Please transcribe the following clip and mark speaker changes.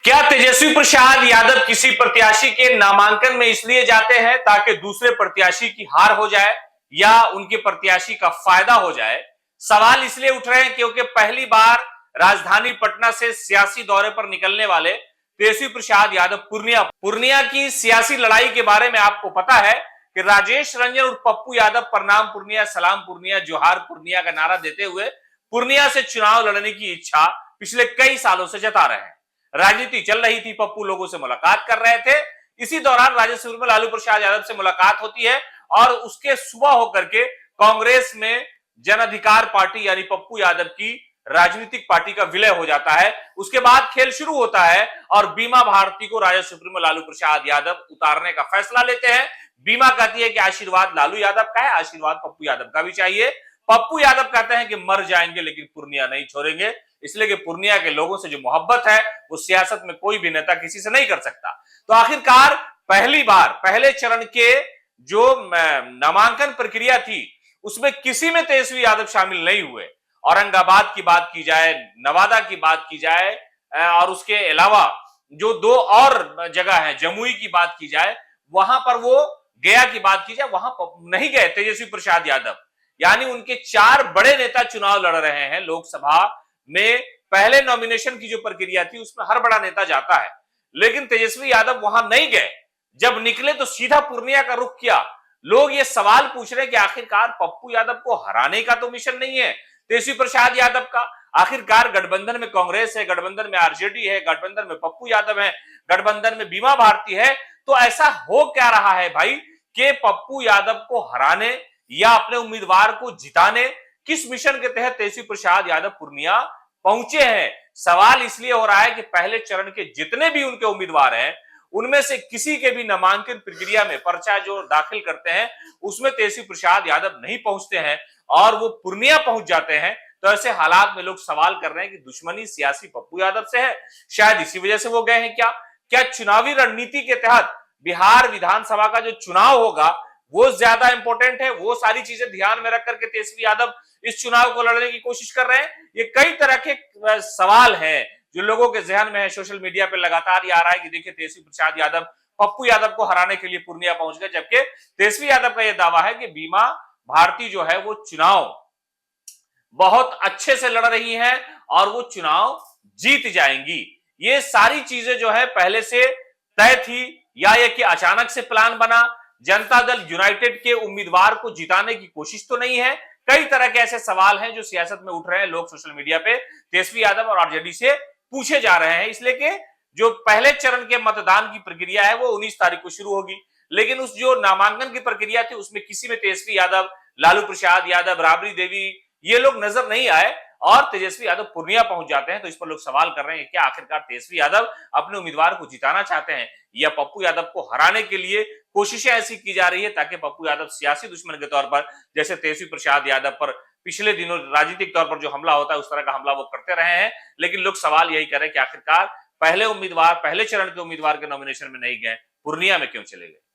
Speaker 1: क्या तेजस्वी प्रसाद यादव किसी प्रत्याशी के नामांकन में इसलिए जाते हैं ताकि दूसरे प्रत्याशी की हार हो जाए या उनके प्रत्याशी का फायदा हो जाए? सवाल इसलिए उठ रहे हैं क्योंकि पहली बार राजधानी पटना से सियासी दौरे पर निकलने वाले तेजस्वी प्रसाद यादव पूर्णिया की सियासी लड़ाई के बारे में आपको पता है कि राजेश रंजन और पप्पू यादव प्रणाम पूर्णिया, सलाम पूर्णिया, जोहार पूर्णिया का नारा देते हुए पूर्णिया से चुनाव लड़ने की इच्छा पिछले कई सालों से जता रहे हैं। राजनीति चल रही थी, पप्पू लोगों से मुलाकात कर रहे थे। इसी दौरान राज्यसभा में लालू प्रसाद यादव से मुलाकात होती है और उसके सुबह होकर के कांग्रेस में जन अधिकार पार्टी यानी पप्पू यादव की राजनीतिक पार्टी का विलय हो जाता है। उसके बाद खेल शुरू होता है और बीमा भारती को राज्यसभा में लालू प्रसाद यादव उतारने का फैसला लेते हैं। बीमा कहती है कि आशीर्वाद लालू यादव का है, आशीर्वाद पप्पू यादव का भी चाहिए। पप्पू यादव कहते हैं कि मर जाएंगे लेकिन पूर्णिया नहीं छोड़ेंगे, इसलिए कि पूर्णिया के लोगों से जो मोहब्बत है वो सियासत में कोई भी नेता किसी से नहीं कर सकता। तो आखिरकार पहली बार पहले चरण के जो नामांकन प्रक्रिया थी उसमें किसी में तेजस्वी यादव शामिल नहीं हुए। औरंगाबाद की बात की जाए, नवादा की बात की जाए और उसके अलावा जो दो और जगह है, जमुई की बात की जाए, वहां पर वो गया की बात की जाए, वहां नहीं गए तेजस्वी प्रसाद यादव। यानी उनके चार बड़े नेता चुनाव लड़ रहे हैं लोकसभा में। पहले नॉमिनेशन की जो प्रक्रिया थी उसमें हर बड़ा नेता जाता है, लेकिन तेजस्वी यादव वहां नहीं गए। जब निकले तो सीधा पूर्णिया का रुख किया। लोग ये सवाल पूछ रहे हैं कि आखिरकार पप्पू यादव को हराने का तो मिशन नहीं है तेजस्वी प्रसाद यादव का। आखिरकार गठबंधन में कांग्रेस है, गठबंधन में आरजेडी है, गठबंधन में पप्पू यादव है, गठबंधन में बीमा भारती है। तो ऐसा हो क्या रहा है भाई कि पप्पू यादव को हराने या अपने उम्मीदवार को जिताने किस मिशन के तहत तेजस्वी प्रसाद यादव पूर्णिया पहुंचे हैं? सवाल इसलिए हो रहा है कि पहले चरण के जितने भी उनके उम्मीदवार हैं उनमें से किसी के भी नामांकन प्रक्रिया में पर्चा जो दाखिल करते हैं उसमें तेजस्वी प्रसाद यादव नहीं पहुंचते हैं और वो पूर्णिया पहुंच जाते हैं। तो ऐसे हालात में लोग सवाल कर रहे हैं कि दुश्मनी सियासी पप्पू यादव से है, शायद इसी वजह से वो गए हैं क्या? क्या चुनावी रणनीति के तहत बिहार विधानसभा का जो चुनाव होगा वो ज्यादा इंपॉर्टेंट है? वो सारी चीजें ध्यान में रख करके तेजस्वी यादव इस चुनाव को लड़ने की कोशिश कर रहे हैं। ये कई तरह के सवाल हैं जो लोगों के जहन में है। सोशल मीडिया पे लगातार ये आ रहा है कि देखिए तेजस्वी प्रसाद यादव पप्पू यादव को हराने के लिए पूर्णिया पहुंच गए, जबकि तेजस्वी यादव का यह दावा है कि बीमा भारती जो है वो चुनाव बहुत अच्छे से लड़ रही है और वो चुनाव जीत जाएंगी। ये सारी चीजें जो है पहले से तय थी या ये कि अचानक से प्लान बना? जनता दल यूनाइटेड के उम्मीदवार को जिताने की कोशिश तो नहीं है? कई तरह के ऐसे सवाल हैं जो सियासत में उठ रहे हैं। लोग सोशल मीडिया पे तेजस्वी यादव और आरजेडी से पूछे जा रहे हैं, इसलिए कि जो पहले चरण के मतदान की प्रक्रिया है वो 19 तारीख को शुरू होगी, लेकिन उस जो नामांकन की प्रक्रिया थी उसमें किसी में तेजस्वी यादव, लालू प्रसाद यादव, राबड़ी देवी ये लोग नजर नहीं आए और तेजस्वी यादव पूर्णिया पहुंच जाते हैं। तो इस पर लोग सवाल कर रहे हैं क्या आखिरकार तेजस्वी यादव अपने उम्मीदवार को जिताना चाहते हैं या पप्पू यादव को हराने के लिए कोशिशें ऐसी की जा रही है ताकि पप्पू यादव सियासी दुश्मन के तौर पर, जैसे तेजस्वी प्रसाद यादव पर पिछले दिनों राजनीतिक तौर पर जो हमला होता है उस तरह का हमला वो करते रहे हैं। लेकिन लोग सवाल यही कर रहे हैं कि आखिरकार पहले चरण के उम्मीदवार के नॉमिनेशन में नहीं गए, पूर्णिया में क्यों चले गए?